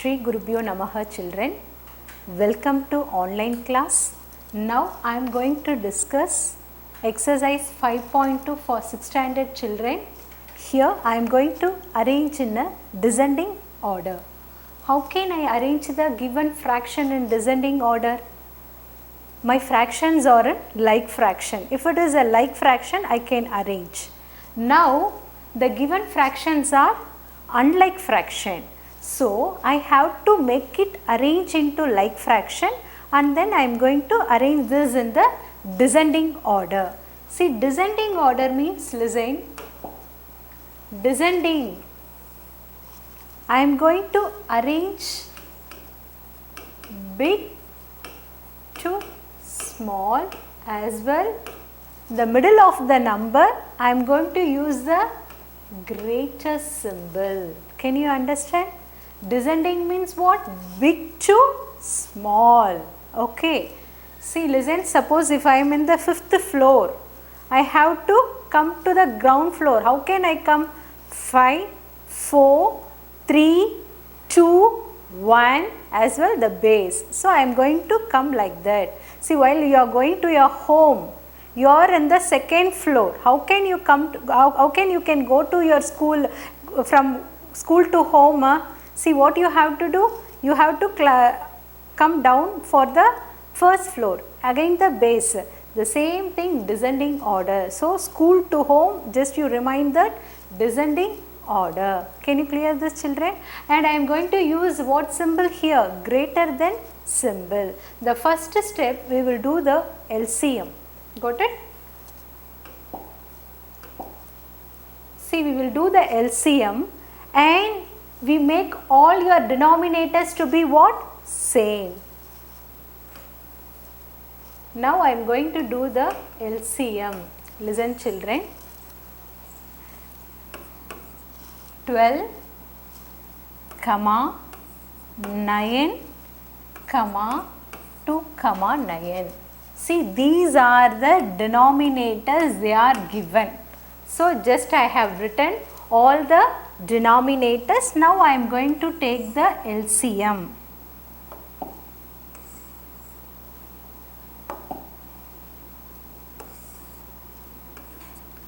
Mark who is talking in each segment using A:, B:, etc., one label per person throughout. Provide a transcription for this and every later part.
A: Shri Gurubhyo Namaha children. Welcome to online class. Now I am going to discuss exercise 5.2 for 6th standard children. Here I am going to arrange in a descending order. How can I arrange the given fraction in descending order? My fractions are a like fraction. If it is a like fraction, I can arrange. Now the given fractions are unlike fraction. So I have to make it arrange into like fraction, and then I am going to arrange this in the descending order. See, descending order means, listen, descending, I am going to arrange big to small, as well the middle of the number I am going to use the greater symbol. Can you understand? Descending means what? Big to small. Okay. See, listen, suppose if I am in the 5th floor, I have to come to the ground floor. How can I come? 5, 4, 3, 2, 1, as well the base. So I am going to come like that. See, while you are going to your home, you are in the 2nd floor. How can you come to, how can you can go to your school, from school to home? See, what you have to do? You have to come down for the 1st floor, again the base. The same thing, descending order. So school to home, just you remind that descending order. Can you clear this, children? And I am going to use what symbol here? Greater than symbol. The first step, we will do the LCM. Got it? See, we will do the LCM and we make all your denominators to be what? Same. Now I am going to do the LCM. Listen, children. 12, 9, 2, 9. See, these are the denominators they are given. So just I have written all the denominators. Now I am going to take the LCM.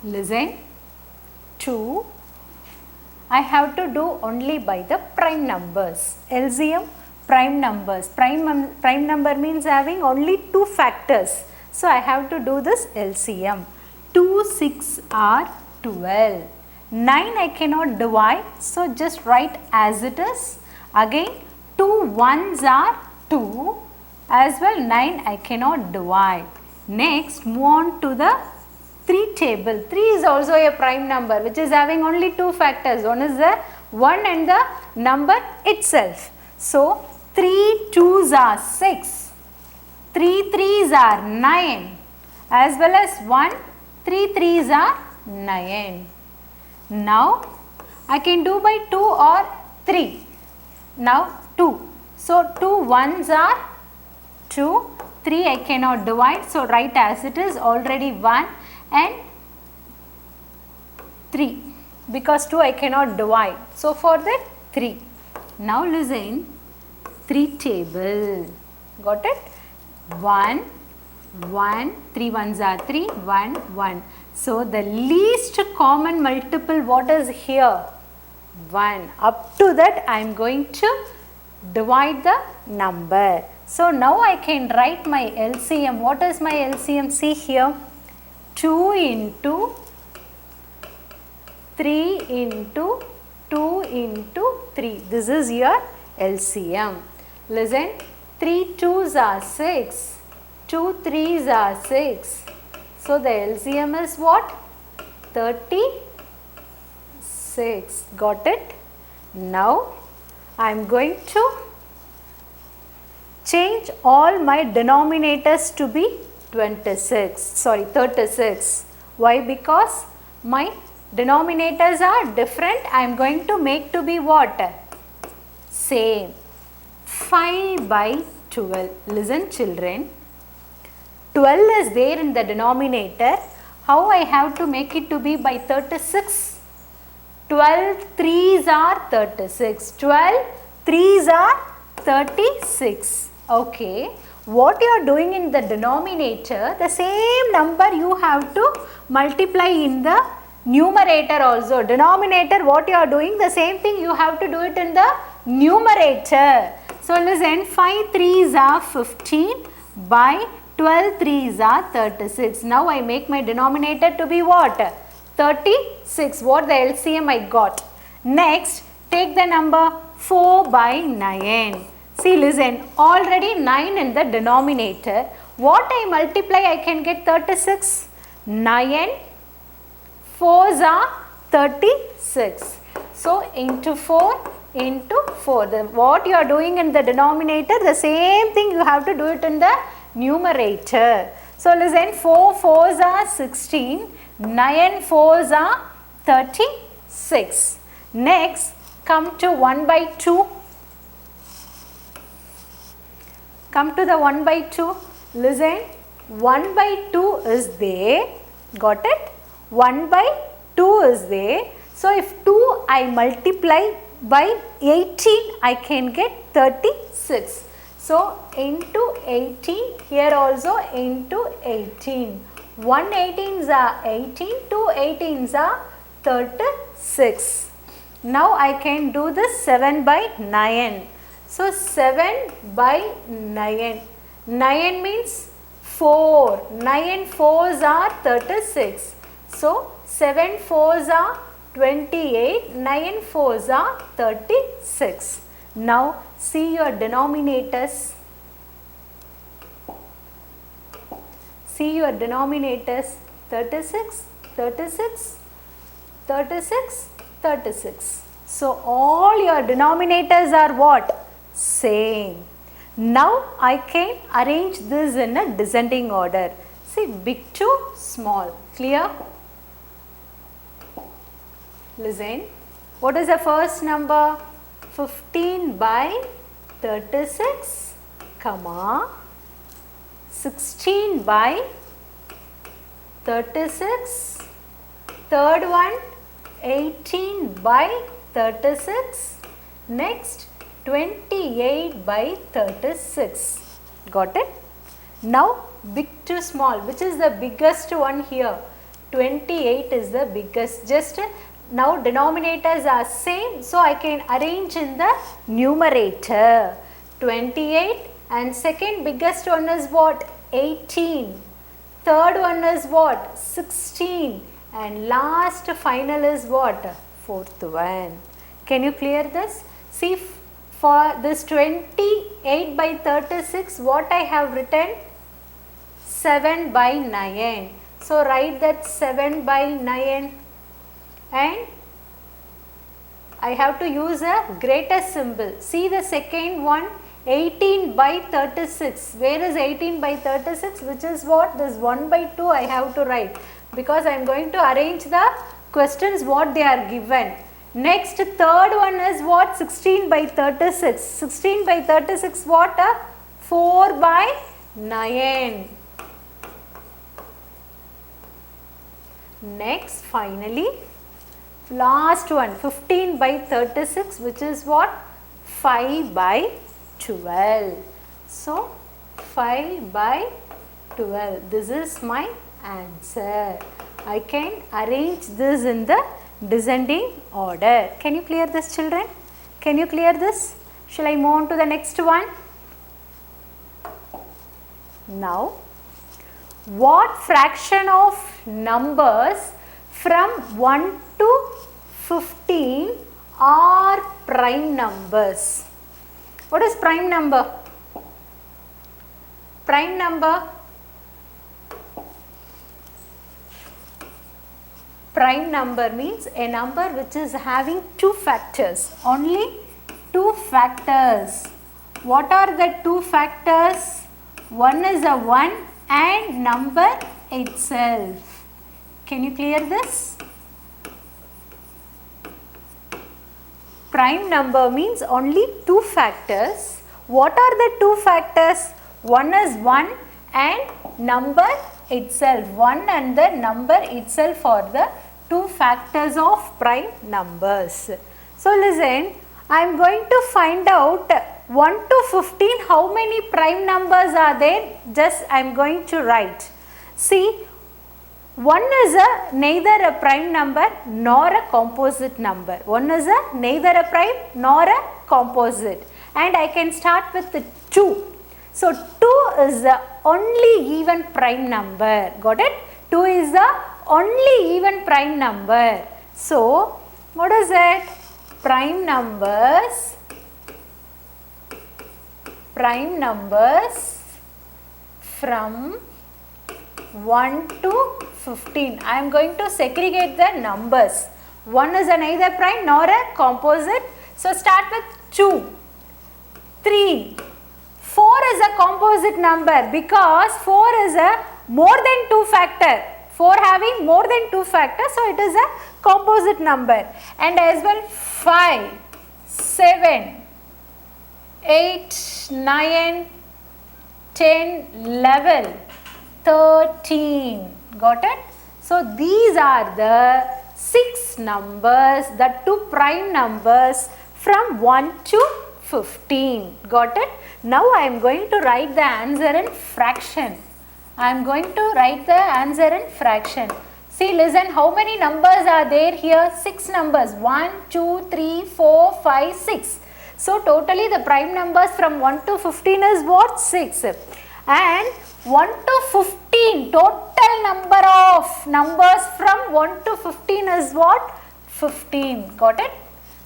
A: Listen, 2. I have to do only by the prime numbers. LCM, prime numbers. Prime number means having only 2 factors. So I have to do this LCM. 2, 6 are 12. 9 I cannot divide. So just write as it is. Again 2 ones are 2. As well 9 I cannot divide. Next move on to the 3 table. 3 is also a prime number which is having only 2 factors. One is the 1 and the number itself. So 3 2s are 6, 3 3s are 9, as well as 1 3 3s are 9. Now I can do by 2 or 3. Now 2. So 2 ones are 2, 3 I cannot divide. So write as it is, already 1 and 3, because 2 I cannot divide. So for that 3. Now listen, 3 table. Got it? 1, 1, 3 ones are 3, 1, 1. So the least common multiple, what is here? 1. Up to that I am going to divide the number. So now I can write my LCM. What is my LCM? See here. 2 into 3 into 2 into 3. This is your LCM. Listen, 3 2s are 6, 2 3s are 6. So the LCM is what? 36. Got it? Now I am going to change all my denominators to be 36. Why? Because my denominators are different. I am going to make to be what? Same. 5 by 12. Listen, children. 12 is there in the denominator. How I have to make it to be by 36? 12 3s are 36. 12 3s are 36. Okay. What you are doing in the denominator, the same number you have to multiply in the numerator also. Denominator, what you are doing, the same thing you have to do it in the numerator. So listen, 5 3s are 15 by 12 3s are 36. Now I make my denominator to be what? 36. What the LCM I got. Next, take the number 4 by 9. See, listen, already 9 in the denominator. What I multiply, I can get 36. 9 4s are 36. So, into 4 into 4. What you are doing in the denominator, the same thing you have to do it in the numerator. So, listen, 4 4s are 16. 9 4s are 36. Next, come to 1 by 2. Come to the 1 by 2. Listen, 1 by 2 is there. Got it? 1 by 2 is there. So, if 2 I multiply by 18, I can get 36. So, into 18, here also into 18. 1 18s are 18, 2 18s are 36. Now, I can do this 7 by 9. So, 7 by 9. 9 means 4. 9 4s are 36. So, 7 4s are 28. 9 4s are 36. Now, see your denominators. See your denominators. 36, 36, 36, 36. So, all your denominators are what? Same. Now, I can arrange this in a descending order. See, big to small. Clear? Listen. What is the first number? 15 by 36, comma, 16 by 36. Third one, 18 by 36. Next, 28 by 36. Got it? Now, big to small. Which is the biggest one here? 28 is the biggest. Just now denominators are same. So, I can arrange in the numerator. 28 and second biggest one is what? 18. Third one is what? 16. And last final is what? Fourth one. Can you clear this? See, for this 28 by 36, what I have written? 7 by 9. So, write that 7 by 9 and I have to use a greater symbol. See the second one, 18 by 36. Where is 18 by 36? Which is what? This 1 by 2 I have to write because I am going to arrange the questions what they are given. Next, third one is what? 16 by 36. 16 by 36 what? 4 by 9. Next, finally, last one, 15 by 36, which is what? 5 by 12. So, 5 by 12. This is my answer. I can arrange this in the descending order. Can you clear this, children? Can you clear this? Shall I move on to the next one? Now, what fraction of numbers from 1 to 15 are prime numbers? What is prime number? Prime number. Prime number means a number which is having two factors, only two factors. What are the two factors? One is a 1 and number itself. Can you clear this? Prime number means only two factors. What are the two factors? One is 1 and number itself. 1 and the number itself are the two factors of prime numbers. So, listen, I am going to find out 1 to 15 how many prime numbers are there. Just I am going to write. See, 1 is neither a prime number nor a composite number. 1 is neither a prime nor a composite. And I can start with the 2. So 2 is the only even prime number. Got it? 2 is the only even prime number. So what is it? Prime numbers from 1 to 15. I am going to segregate the numbers. 1 is neither prime nor a composite. So start with 2. 3. 4 is a composite number because 4 is a more than 2 factor. 4 having more than 2 factors, so it is a composite number. And as well 5, 7, 8, 9, 10, 11, 13. Got it? So these are the 6 numbers, the 2 prime numbers from 1 to 15. Got it? Now I am going to write the answer in fraction. I am going to write the answer in fraction. See, listen, how many numbers are there here? 6 numbers. 1, 2, 3, 4, 5, 6. So totally the prime numbers from 1 to 15 is what? 6. And 1 to 15, total number of numbers from 1 to 15 is what? 15. Got it?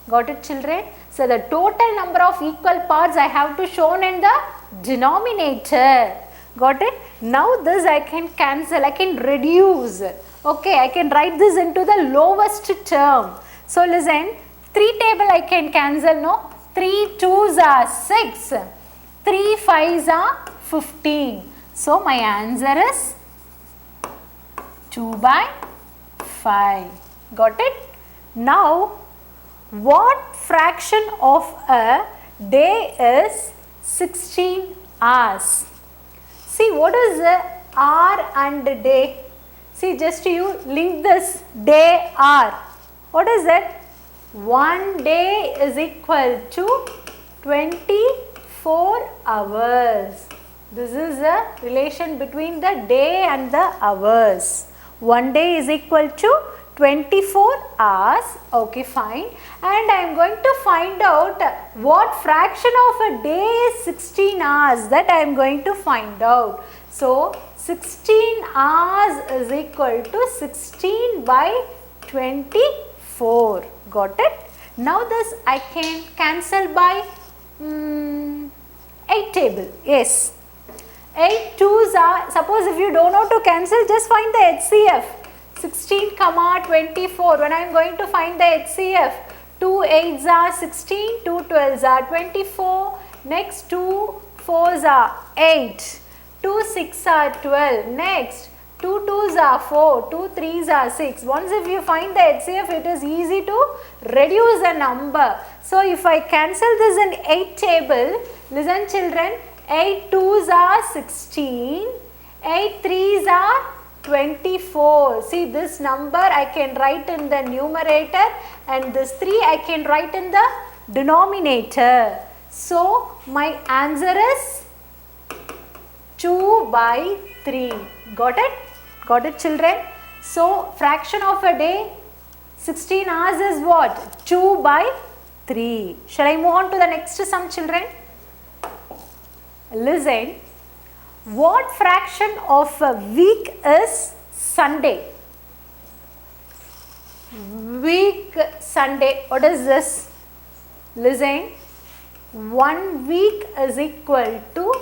A: Got it, children? So the total number of equal parts I have to shown in the denominator. Got it? Now this I can cancel, I can reduce. Okay, I can write this into the lowest term. So listen, 3 table I can cancel, no? 3 2s are 6, 3 5s are 15. So my answer is 2 by 5. Got it? Now, what fraction of a day is 16 hours? See, what is the hour and day? See, just you link this day hour. What is it? 1 day is equal to 24 hours. This is the relation between the day and the hours. 1 day is equal to 24 hours. Okay, fine. And I am going to find out what fraction of a day is 16 hours. That I am going to find out. So 16 hours is equal to 16 by 24. Got it? Now this I can cancel by 8 table. Yes. 8 2s are, suppose if you don't know to cancel, just find the HCF. 16 comma 24. When I am going to find the HCF, 2 8s are 16, 2 12s are 24. Next 2 4s are 8. 2 6 are 12. Next 2 2s are 4, 2 3s are 6. Once if you find the HCF, it is easy to reduce the number. So if I cancel this in 8 table, listen children, 8 2s are 16, 8 3s are 24. See, this number I can write in the numerator and this 3 I can write in the denominator. So my answer is 2 by 3. Got it? Got it, children? So fraction of a day, 16 hours is what? 2 by 3. Shall I move on to the next sum, children? Listen. What fraction of a week is Sunday? Week Sunday. What is this? Listen. 1 week is equal to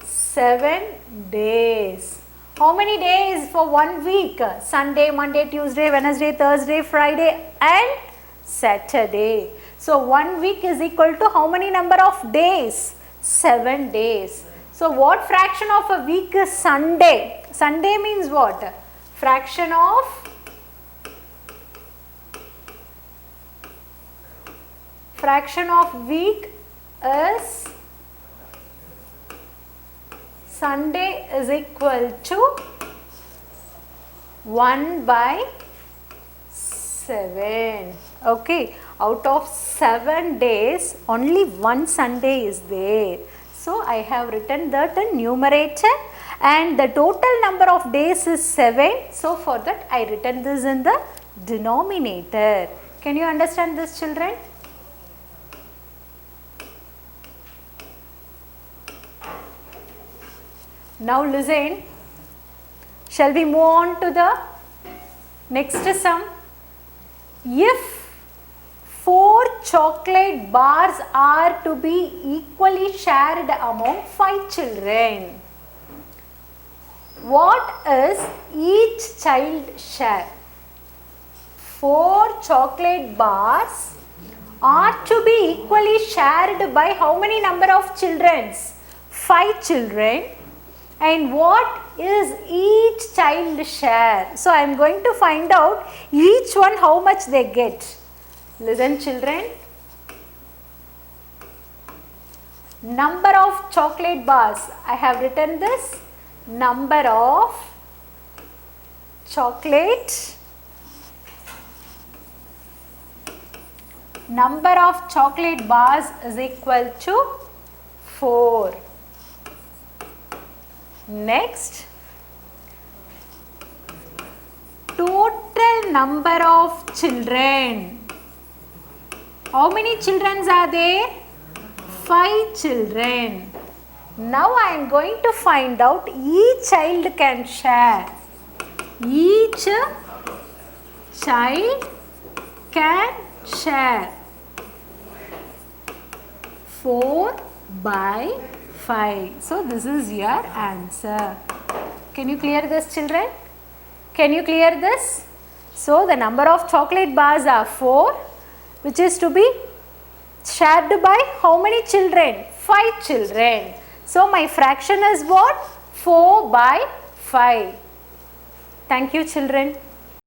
A: 7 days. How many days for 1 week? Sunday, Monday, Tuesday, Wednesday, Thursday, Friday and Saturday. So 1 week is equal to how many number of days? 7 days. So what fraction of a week is Sunday? Sunday means what? Fraction of week is Sunday is equal to 1 by 7. Okay. Out of 7 days, only one Sunday is there. So I have written that in numerator, and the total number of days is 7. So for that I written this in the denominator. Can you understand this, children? Now listen. Shall we move on to the next sum? If 4 chocolate bars are to be equally shared among 5 children, what is each child share? 4 chocolate bars are to be equally shared by how many number of children? 5 children. And what is each child share? So I am going to find out each one how much they get. Listen, children. Number of chocolate bars. I have written this. Number of chocolate bars is equal to 4. Next, total number of children. How many children are there? 5 children. Now I am going to find out each child can share. Each child can share 4 by 5. So this is your answer. Can you clear this, children? Can you clear this? So the number of chocolate bars are 4, which is to be shared by how many children? 5 children. So my fraction is what? 4 by 5. Thank you, children.